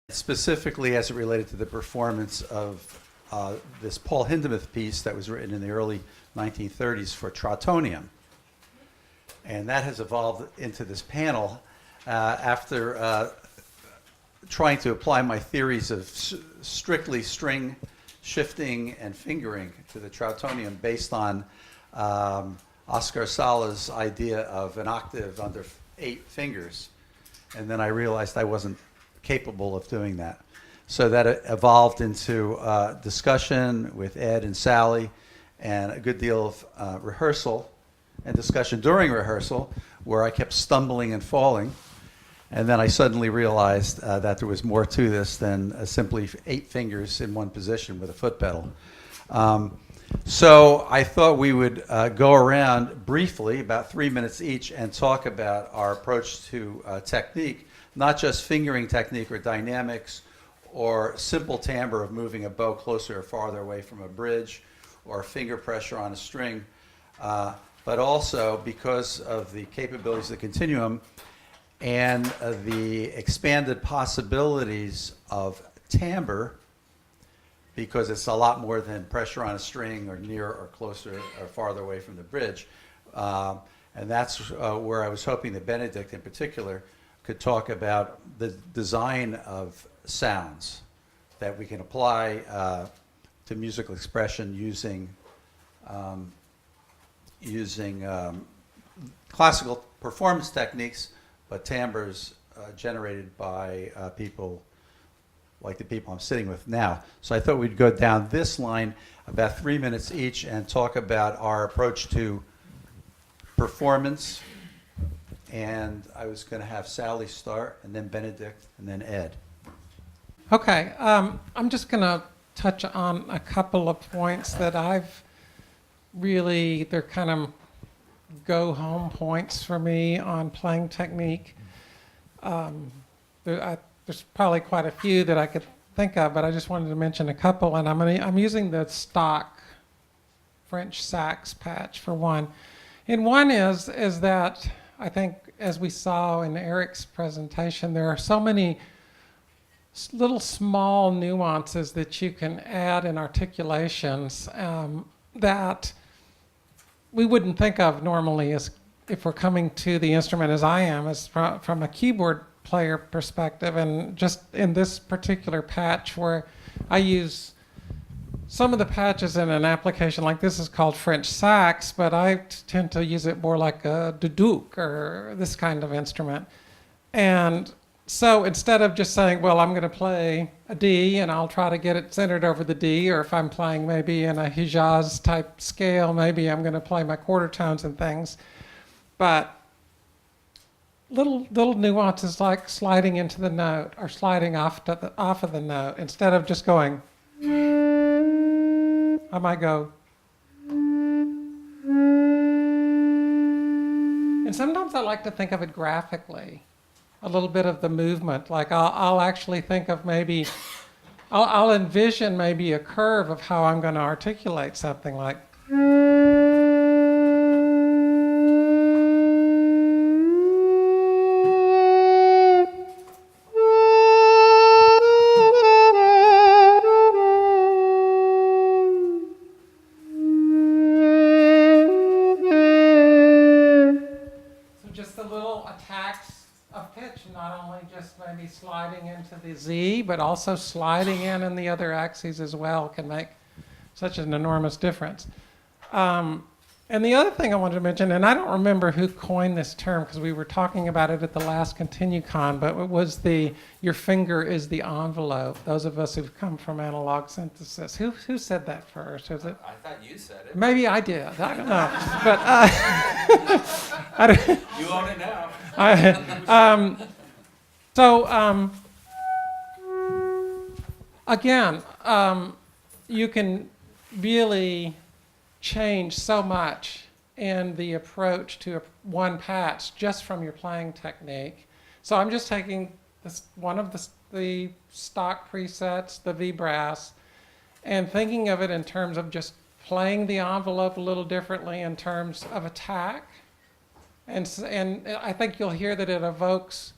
specifically as it related to the performance of this Paul Hindemith piece that was written in the early 1930s for Trautonium. And that has evolved into this panel after trying to apply my theories of strictly string shifting and fingering to the Trautonium based on Oscar Sala's idea of an octave under 8 fingers. And then I realized I wasn't capable of doing that. So that evolved into discussion with Ed and Sally and a good deal of rehearsal and discussion during rehearsal where I kept stumbling and falling. And then I suddenly realized that there was more to this than simply 8 fingers in one position with a foot pedal. So I thought we would go around briefly, about 3 minutes each, and talk about our approach to technique, not just fingering technique or dynamics or simple timbre of moving a bow closer or farther away from a bridge or finger pressure on a string, but also because of the capabilities of the Continuum and the expanded possibilities of timbre, because it's a lot more than pressure on a string or near or closer or farther away from the bridge. And that's where I was hoping that Benedict in particular could talk about the design of sounds that we can apply to musical expression using classical performance techniques, but timbres generated by people like the people I'm sitting with now. So I thought we'd go down this line about 3 minutes each and talk about our approach to performance. And I was going to have Sally start, and then Benedict, and then Ed. Okay, I'm just going to touch on a couple of points that I've really, they're kind of go-home points for me on playing technique. There's probably quite a few that I could think of, but I just wanted to mention a couple, and I'm using the stock French sax patch for one. And one is that I think, as we saw in Eric's presentation, there are so many little small nuances that you can add in articulations that we wouldn't think of normally as if we're coming to the instrument as I am, as from a keyboard player perspective. And just in this particular patch where I use some of the patches in an application like this is called French sax, but I tend to use it more like a duduk or this kind of instrument. And so instead of just saying, well, I'm going to play a D and I'll try to get it centered over the D, or if I'm playing maybe in a Hijaz type scale, maybe I'm going to play my quarter tones and things. But little nuances like sliding into the note or sliding off of the note, instead of just going, I might go. And sometimes I like to think of it graphically, a little bit of the movement. Like I'll actually think of maybe, I'll envision maybe a curve of how I'm going to articulate something like. Sliding into the Z, but also sliding in the other axes as well can make such an enormous difference. And the other thing I wanted to mention, and I don't remember who coined this term because we were talking about it at the last ContinuuCon, but it was your finger is the envelope. Those of us who've come from analog synthesis. Who said that first? Was it? I thought you said it. Maybe I did. I don't know. But you own it now. So, again, you can really change so much in the approach to one patch just from your playing technique. So I'm just taking one of the stock presets, the V-Brass, and thinking of it in terms of just playing the envelope a little differently in terms of attack. And I think you'll hear that it evokes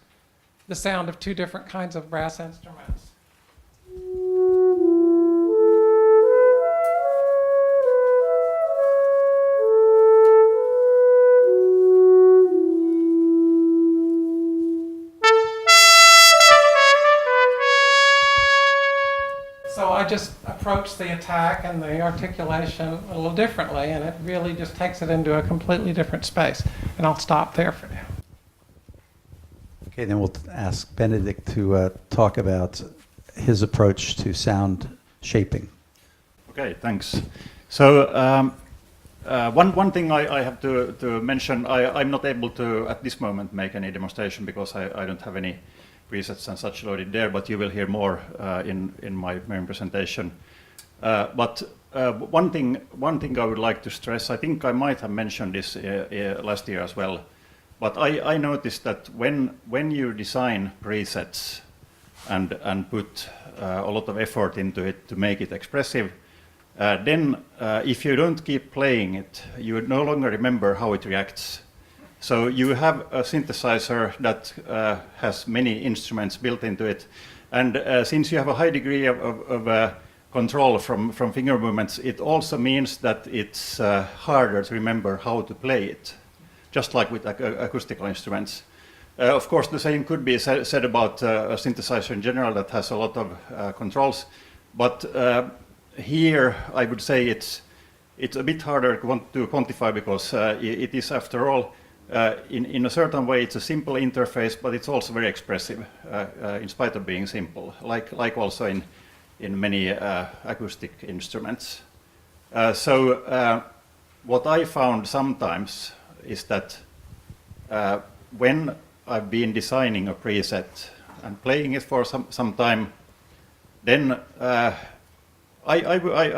the sound of two different kinds of brass instruments. So I just approach the attack and the articulation a little differently, and it really just takes it into a completely different space. And I'll stop there for now. Okay, then we'll ask Benedict to talk about his approach to sound shaping. Okay, thanks. So one thing I have to mention, I'm not able to at this moment make any demonstration because I don't have any presets and such loaded there, but you will hear more in my main presentation. But one thing I would like to stress, I think I might have mentioned this last year as well, but I noticed that when you design presets and put a lot of effort into it to make it expressive, then if you don't keep playing it, you no longer remember how it reacts. So you have a synthesizer that has many instruments built into it, and since you have a high degree of control from finger movements, it also means that it's harder to remember how to play it, just like with acoustical instruments. Of course, the same could be said about a synthesizer in general that has a lot of controls, but here I would say it's a bit harder to quantify because it is, after all, in a certain way, it's a simple interface, but it's also very expressive, in spite of being simple, like also in many acoustic instruments. So what I found sometimes is that when I've been designing a preset and playing it for some time, then I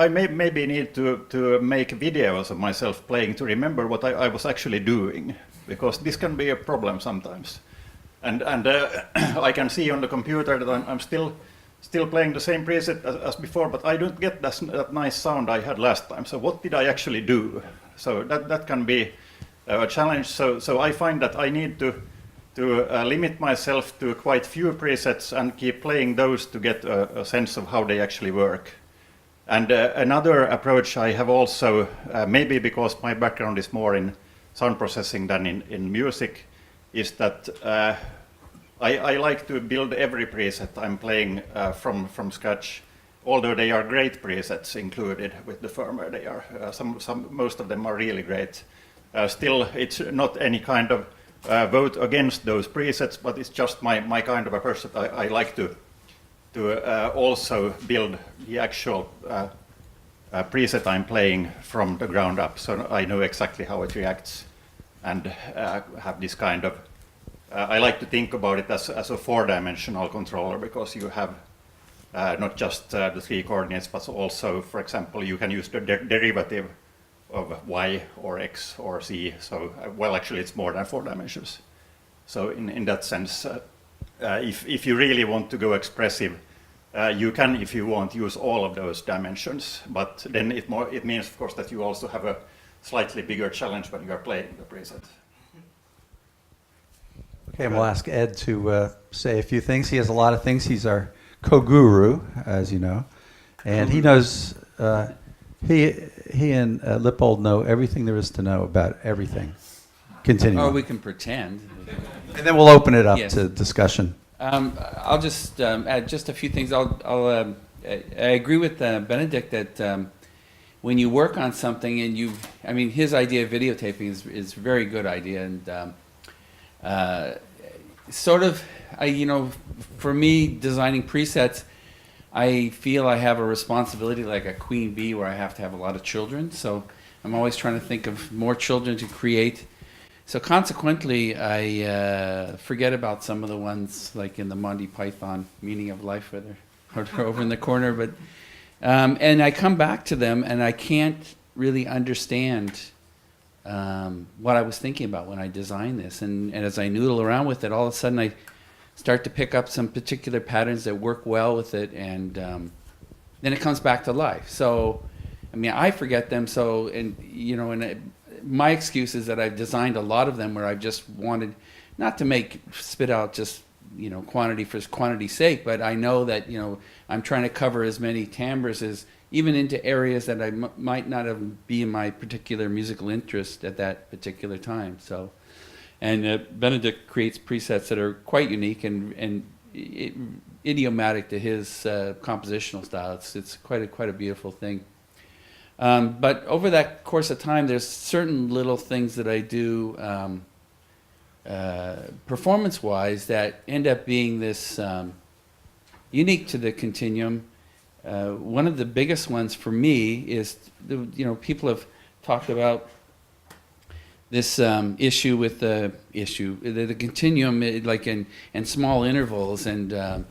maybe need to make videos of myself playing to remember what I was actually doing, because this can be a problem sometimes. And I can see on the computer that I'm still playing the same preset as before, but I don't get that nice sound I had last time. So what did I actually do? So that can be a challenge. So I find that I need to limit myself to quite few presets and keep playing those to get a sense of how they actually work. And another approach I have also, maybe because my background is more in sound processing than in music, is that I like to build every preset I'm playing from scratch, although they are great presets included with the firmware. They are most of them are really great. Still, it's not any kind of vote against those presets, but it's just my kind of approach that I like to also build the actual preset I'm playing from the ground up, so I know exactly how it reacts, and have this kind of I like to think about it as a four-dimensional controller, because you have not just the three coordinates, but also, for example, you can use the derivative of y or x or z. So, well, actually, it's more than 4 dimensions. So, in that sense, if you really want to go expressive, you can, if you want, use all of those dimensions. But then it means, of course, that you also have a slightly bigger challenge when you are playing the preset. Okay, and we'll ask Ed to say a few things. He has a lot of things. He's our co-guru, as you know, and he knows. He and Lippold know everything there is to know about everything. Continue. Or we can pretend. And then we'll open it up Yes. to discussion. I'll just add just a few things. I agree with Benedict that when you work on something and his idea of videotaping is a very good idea, and for me, designing presets, I feel I have a responsibility like a queen bee where I have to have a lot of children. So I'm always trying to think of more children to create. So consequently, I forget about some of the ones like in the Monty Python Meaning of Life where they're over in the corner. But and I come back to them and I can't really understand what I was thinking about when I designed this. And as I noodle around with it, all of a sudden I start to pick up some particular patterns that work well with it, and then it comes back to life. So, I forget them. So, my excuse is that I've designed a lot of them where I've just wanted not to spit out just quantity for quantity's sake, but I know that, I'm trying to cover as many timbres as, even into areas that I might not have be in my particular musical interest at that particular time. So, and Benedict creates presets that are quite unique and idiomatic to his compositional style. It's quite a beautiful thing. But over that course of time, there's certain little things that I do performance-wise that end up being this unique to the Continuum. One of the biggest ones for me is, people have talked about this issue with the Continuum, like in small intervals, and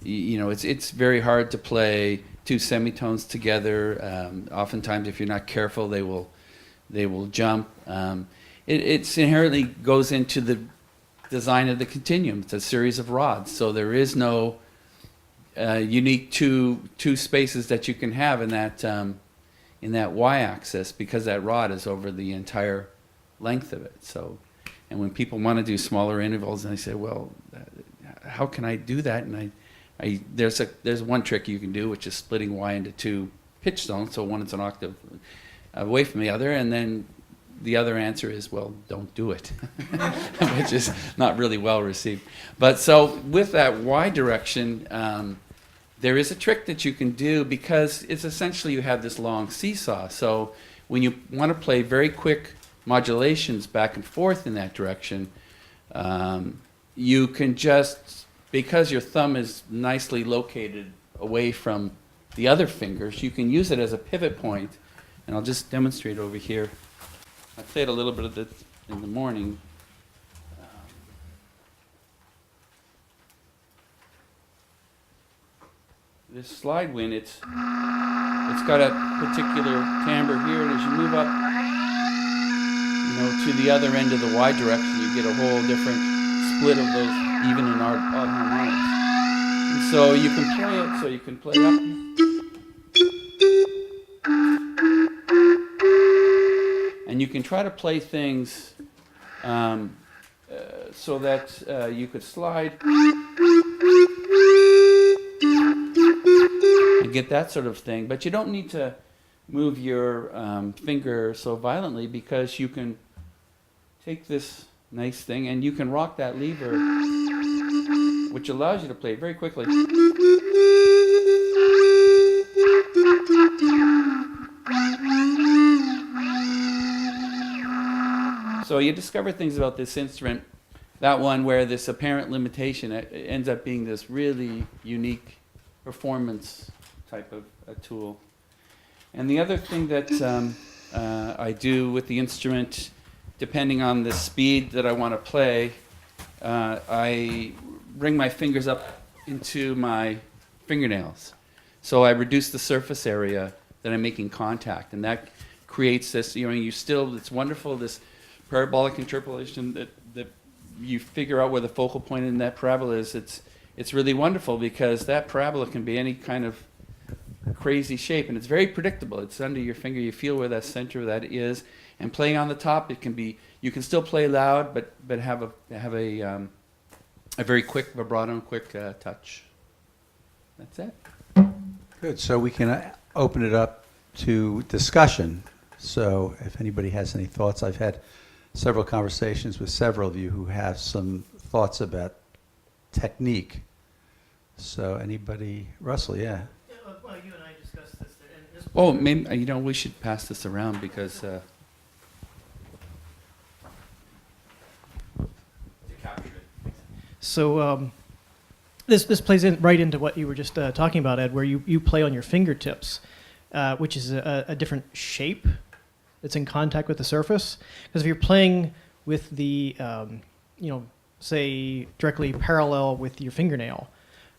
it's very hard to play two semitones together. Oftentimes, if you're not careful, they will jump. It's inherently goes into the design of the Continuum. It's a series of rods, so there is no unique two spaces that you can have in that y-axis, because that rod is over the entire length of it. So, and when people want to do smaller intervals, and they say, well, how can I do that? And there's one trick you can do, which is splitting y into two pitch zones, so one is an octave away from the other, and then the other answer is, well, don't do it, which is not really well received. But so with that y direction, there is a trick that you can do, because it's essentially you have this long seesaw. So when you want to play very quick modulations back and forth in that direction, you can just, because your thumb is nicely located away from the other fingers, you can use it as a pivot point. And I'll just demonstrate over here. I played a little bit of this in the morning. This slide wind, it's got a particular timbre here, and as you move up, to the other end of the y direction, you get a whole different split of those even and odd harmonics. And so you can play it, so you can play up. And you can try to play things so that you could slide and get that sort of thing. But you don't need to move your finger so violently, because you can take this nice thing and you can rock that lever, which allows you to play very quickly. So you discover things about this instrument, that one where this apparent limitation ends up being this really unique performance type of a tool. And the other thing that I do with the instrument, depending on the speed that I want to play, I bring my fingers up into my fingernails. So I reduce the surface area that I'm making contact, and that creates this, it's wonderful, this parabolic interpolation that you figure out where the focal point in that parabola is. It's really wonderful, because that parabola can be any kind of crazy shape, and it's very predictable. It's under your finger. You feel where that center of that is, and playing on the top, it can be. You can still play loud, but have a very quick vibrato and quick touch. That's it. Good. So we can open it up to discussion. So if anybody has any thoughts, I've had several conversations with several of you who have some thoughts about technique. So anybody, Russell, yeah. Well, you and I discussed this. And this Oh, maybe we should pass this around, because to capture it. So this plays right into what you were just talking about, Ed, where you play on your fingertips, which is a different shape that's in contact with the surface. Because if you're playing with the, say directly parallel with your fingernail,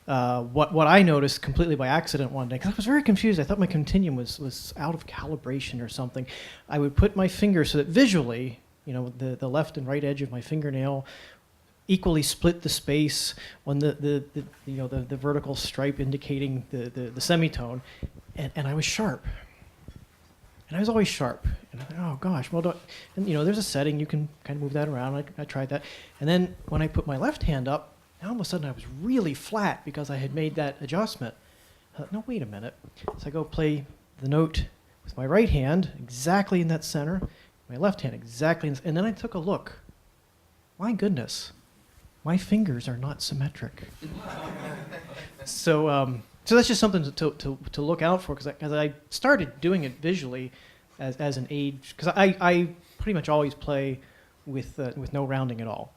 what I noticed completely by accident one day, because I was very confused. I thought my Continuum was out of calibration or something. I would put my finger so that visually, the left and right edge of my fingernail equally split the space on the vertical stripe indicating the semitone, and I was sharp. And I was always sharp. And I thought, oh gosh, well, and there's a setting you can kind of move that around. I tried that, and then when I put my left hand up, And all of a sudden I was really flat because I had made that adjustment. I thought, no, wait a minute. So I go play the note with my right hand exactly in that center, my left hand exactly in, and then I took a look. My goodness, my fingers are not symmetric. So that's just something to look out for, because I started doing it visually as an aid, because I pretty much always play with no rounding at all.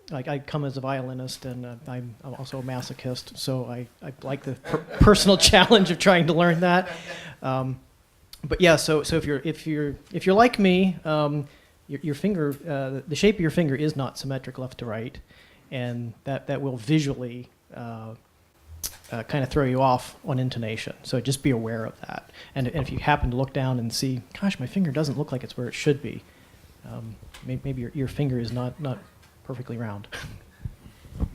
Like I come as a violinist, and I'm also a masochist, so I like the personal challenge of trying to learn that. But yeah, so if you're like me, your finger, the shape of your finger is not symmetric left to right, and that will visually kind of throw you off on intonation. So just be aware of that. And if you happen to look down and see, gosh, my finger doesn't look like it's where it should be, maybe your finger is not perfectly round.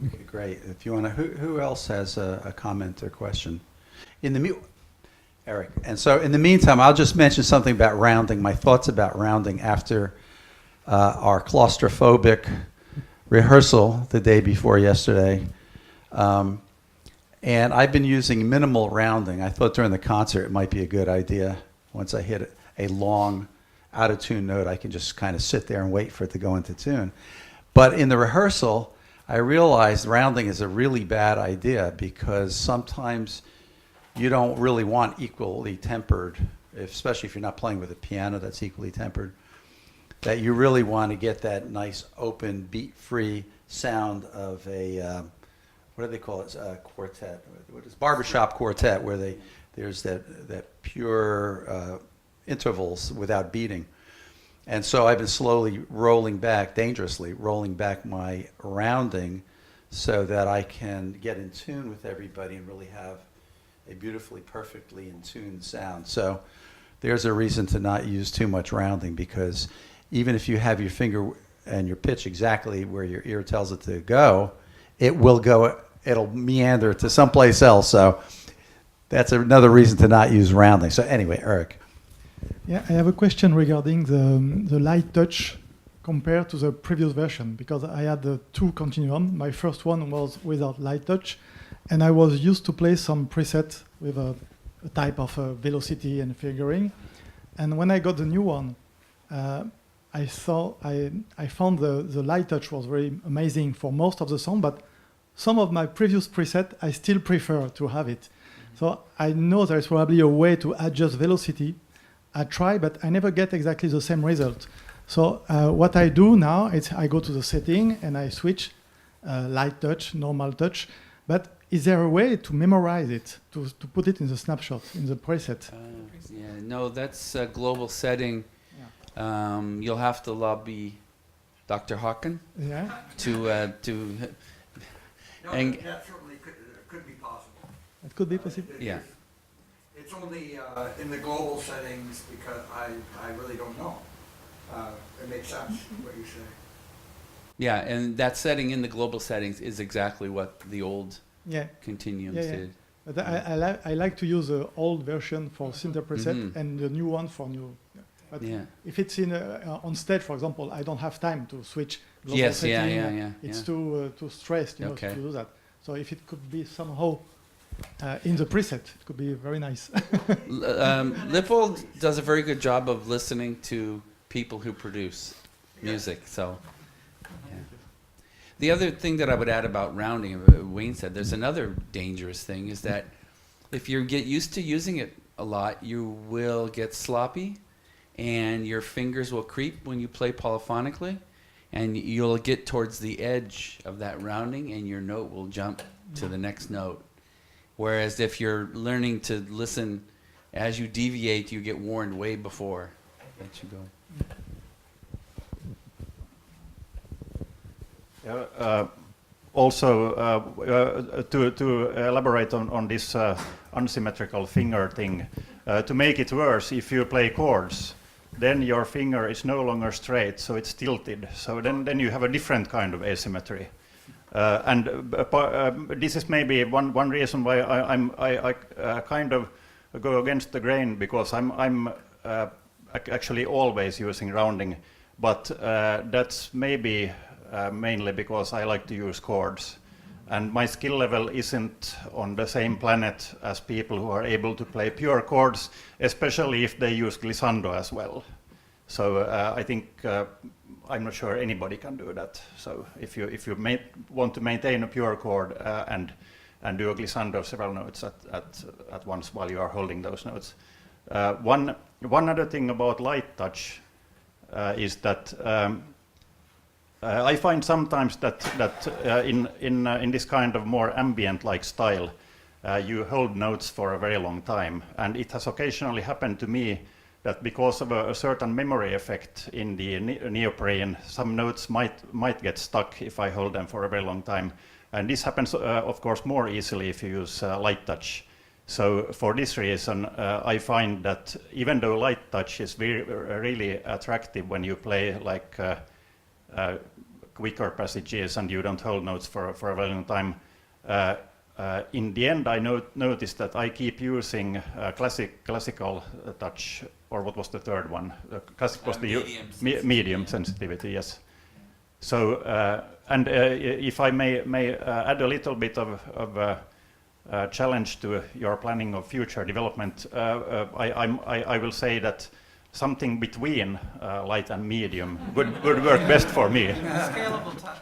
Okay, great. If you want to, who else has a comment or question? Eric. And so in the meantime, I'll just mention something about rounding, my thoughts about rounding after our claustrophobic rehearsal the day before yesterday. And I've been using minimal rounding. I thought during the concert it might be a good idea. Once I hit a long out-of-tune note, I can just kind of sit there and wait for it to go into tune. But in the rehearsal, I realized rounding is a really bad idea, because sometimes you don't really want equally tempered, especially if you're not playing with a piano that's equally tempered, that you really want to get that nice open beat-free sound of a, what do they call it, quartet, what is barbershop quartet, where there's that pure intervals without beating. And so I've been slowly dangerously rolling back my rounding so that I can get in tune with everybody and really have a beautifully, perfectly in tune sound. So there's a reason to not use too much rounding, because even if you have your finger and your pitch exactly where your ear tells it to go, it'll meander to someplace else. So that's another reason to not use rounding. So anyway, Eric. Yeah, I have a question regarding the light touch compared to the previous version, because I had the two Continuum. My first one was without light touch, and I was used to play some preset with a type of velocity and fingering. And when I got the new one, I found the light touch was very amazing for most of the song, but some of my previous preset, I still prefer to have it. So I know there's probably a way to adjust velocity. I try, but I never get exactly the same result. So what I do now is I go to the setting and I switch light touch, normal touch. But is there a way to memorize it, to put it in the snapshot, in the preset? Yeah, no, that's a global setting. Yeah. You'll have to lobby Dr. Hawken to No, and that certainly could be possible. It could be possible. yeah. It's only in the global settings, because I really don't know. It makes sense what you say. Yeah, and that setting in the global settings is exactly what the old Continuums did. But I like to use the old version for synth preset and the new one for new. But if it's in on stage, for example, I don't have time to switch global setting. It's too stressed, to do that. So if it could be somehow in the preset, it could be very nice. Lippold does a very good job of listening to people who produce music. So, the other thing that I would add about rounding, Wayne said, there's another dangerous thing, is that if you get used to using it a lot, you will get sloppy, and your fingers will creep when you play polyphonically, and you'll get towards the edge of that rounding, and your note will jump to the next note. Whereas if you're learning to listen as you deviate, you get warned way before that you go. Also, to elaborate on this unsymmetrical finger thing, to make it worse, if you play chords, then your finger is no longer straight, so it's tilted. So then you have a different kind of asymmetry. This is maybe one reason why I kind of go against the grain, because I'm actually always using rounding, but that's maybe mainly because I like to use chords. and my skill level isn't on the same planet as people who are able to play pure chords, especially if they use glissando as well. So I think I'm not sure anybody can do that. So if you want to maintain a pure chord and do a glissando of several notes at once while you are holding those notes. One other thing about light touch is that I find sometimes that in this kind of more ambient-like style, you hold notes for a very long time, and it has occasionally happened to me that because of a certain memory effect in the neoprene, some notes might get stuck if I hold them for a very long time. And this happens, of course, more easily if you use light touch. So for this reason, I find that even though light touch is really attractive when you play like quicker passages and you don't hold notes for a very long time, in the end I noticed that I keep using classical touch, or what was the third one? Classic was the medium sensitivity, yes. So, and if I may add a little bit of challenge to your planning of future development, I will say that something between light and medium would work best for me. Scalable touch.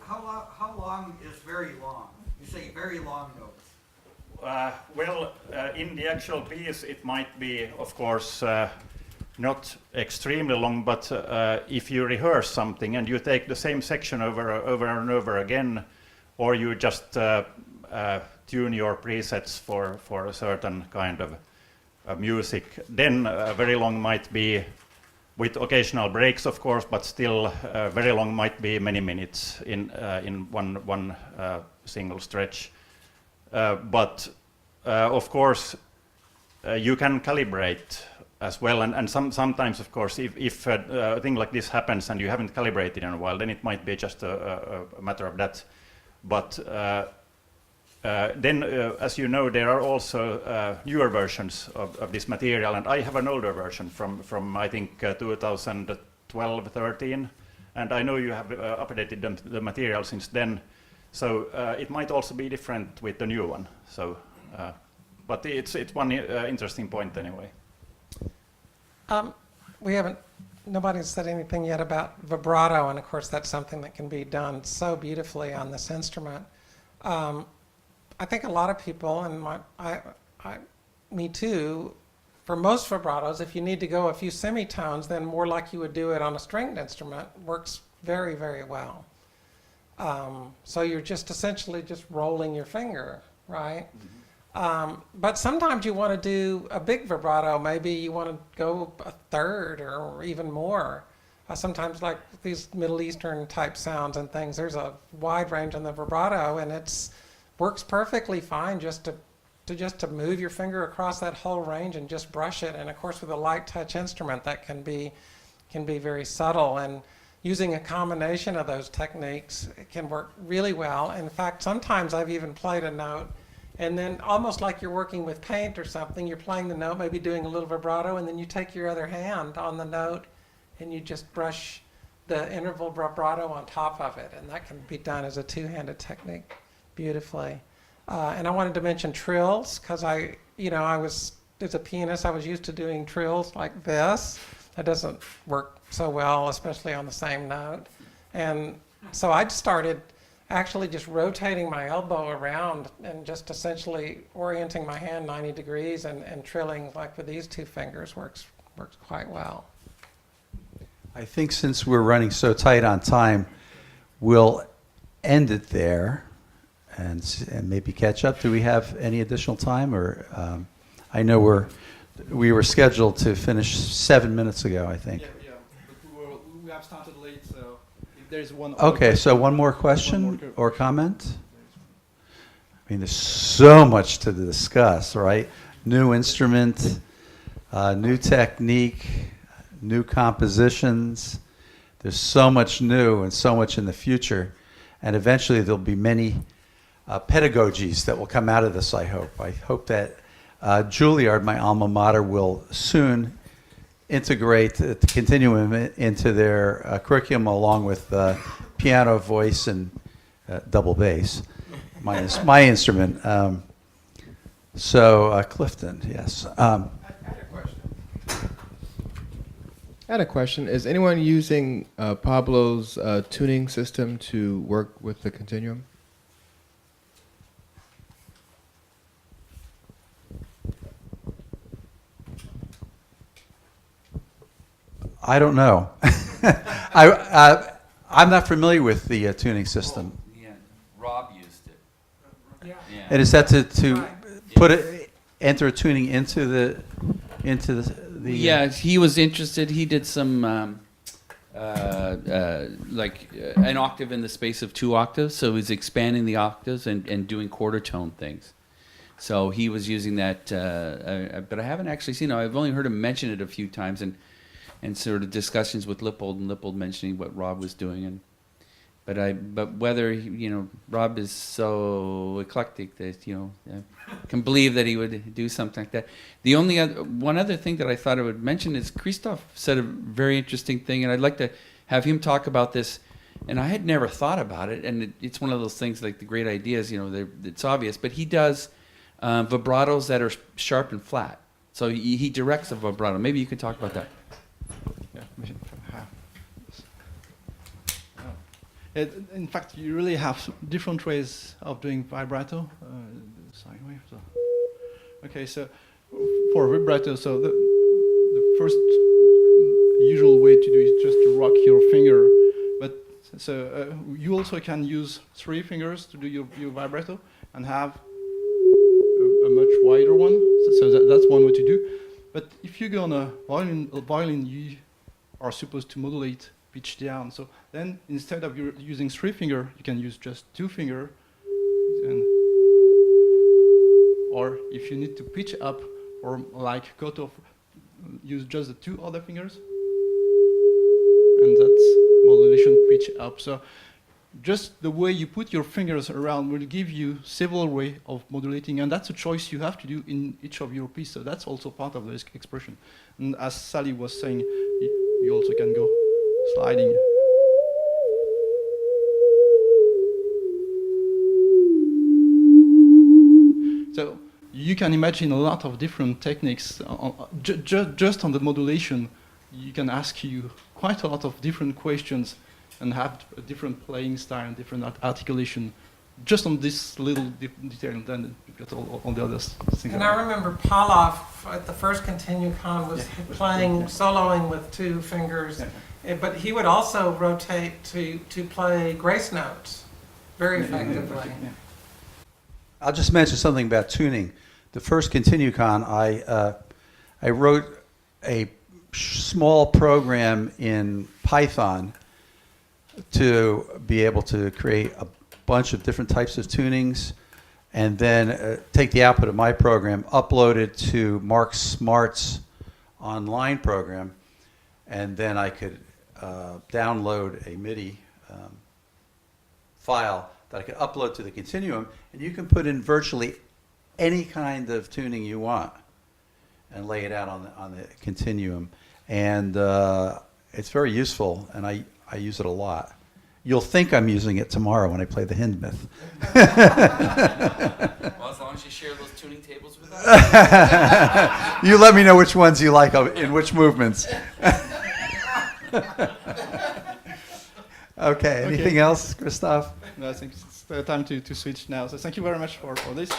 How long is very long? You say very long notes. Well, in the actual piece, it might be, of course, not extremely long, but if you rehearse something and you take the same section over and over again, or you just tune your presets for a certain kind of music, then very long might be, with occasional breaks, of course, but still very long might be many minutes in one single stretch. But of course, you can calibrate as well, and sometimes, of course, if a thing like this happens and you haven't calibrated in a while, then it might be just a matter of that. But then, as you know, there are also newer versions of this material, and I have an older version from I think 2012-13, and I know you have updated the material since then. So it might also be different with the new one. So, but it's one interesting point anyway. Nobody's said anything yet about vibrato, and of course that's something that can be done so beautifully on this instrument. I think a lot of people, and me too, for most vibratos, if you need to go a few semitones, then more like you would do it on a stringed instrument, works very, very well. So you're just essentially just rolling your finger, right? Mm-hmm. But sometimes you want to do a big vibrato. Maybe you want to go a third or even more. Sometimes like these Middle Eastern type sounds and things, there's a wide range on the vibrato, and it's works perfectly fine just to move your finger across that whole range and just brush it. And of course, with a light touch instrument, that can be very subtle. And using a combination of those techniques, it can work really well. In fact, sometimes I've even played a note, and then almost like you're working with paint or something, you're playing the note, maybe doing a little vibrato, and then you take your other hand on the note and you just brush the interval vibrato on top of it. And that can be done as a two-handed technique beautifully. And I wanted to mention trills, because as a pianist, I was used to doing trills like this. That doesn't work so well, especially on the same note. And so I started actually just rotating my elbow around and just essentially orienting my hand 90 degrees and trilling like with these two fingers works quite well. I think since we're running so tight on time, we'll end it there and maybe catch up. Do we have any additional time? Or I know we were scheduled to finish 7 minutes ago, I think. Yeah, but we have started late, so if there's one. Okay, so one more question or comment? I mean, there's so much to discuss, right? New instrument, new technique, new compositions. There's so much new and so much in the future, and eventually there'll be many pedagogies that will come out of this, I hope. I hope that Juilliard, my alma mater, will soon integrate the Continuum into their curriculum, along with piano, voice, and double bass, my instrument. So Clifton, yes. I had a question. Is anyone using Pablo's tuning system to work with the Continuum? I don't know. I'm not familiar with the tuning system. Yeah, Rob used it. Yeah. Yeah. And is that to Right. put it, enter tuning into the Yeah, he was interested. He did some an octave in the space of 2 octaves, so he's expanding the octaves and doing quarter tone things. So he was using that, but I haven't actually seen it. I've only heard him mention it a few times, and sort of discussions with Lippold, and Lippold mentioning what Rob was doing, but whether Rob is so eclectic that I can believe that he would do something like that. The only one other thing that I thought I would mention is Christoph said a very interesting thing, and I'd like to have him talk about this. And I had never thought about it, and it's one of those things like the great ideas, it's obvious, but he does vibratos that are sharp and flat. So he directs a vibrato. Maybe you could talk about that. In fact, you really have different ways of doing vibrato. Sine wave. Okay, so for vibrato, so the first usual way to do it is just to rock your finger. But you also can use 3 fingers to do your vibrato and have a much wider one. So that's one way to do. But if you go on a violin, you are supposed to modulate pitch down. So then instead of using 3 fingers, you can use just 2 fingers. Or if you need to pitch up or like cut off, use just the 2 other fingers. And that's modulation pitch up. So just the way you put your fingers around will give you several ways of modulating, and that's a choice you have to do in each of your pieces. So that's also part of the expression. And as Sally was saying, you also can go sliding. So you can imagine a lot of different techniques. Just on the modulation, you can ask you quite a lot of different questions and have a different playing style and different articulation just on this little detail, and then you've got all the others. And I remember Pavlov at the first ContinuuCon was soloing with 2 fingers, but he would also rotate to play grace notes very effectively. I'll just mention something about tuning. The first ContinuuCon, I wrote a small program in Python to be able to create a bunch of different types of tunings, and then take the output of my program, upload it to Mark Smart's online program, and then I could download a MIDI file that I could upload to the Continuum, and you can put in virtually any kind of tuning you want and lay it out on the Continuum. And it's very useful, and I use it a lot. You'll think I'm using it tomorrow when I play the Hindemith. Well, as long as you share those tuning tables with us. You let me know which ones you like in which movements. Okay, anything else, Christoph? No, I think it's time to switch now. So thank you very much for this.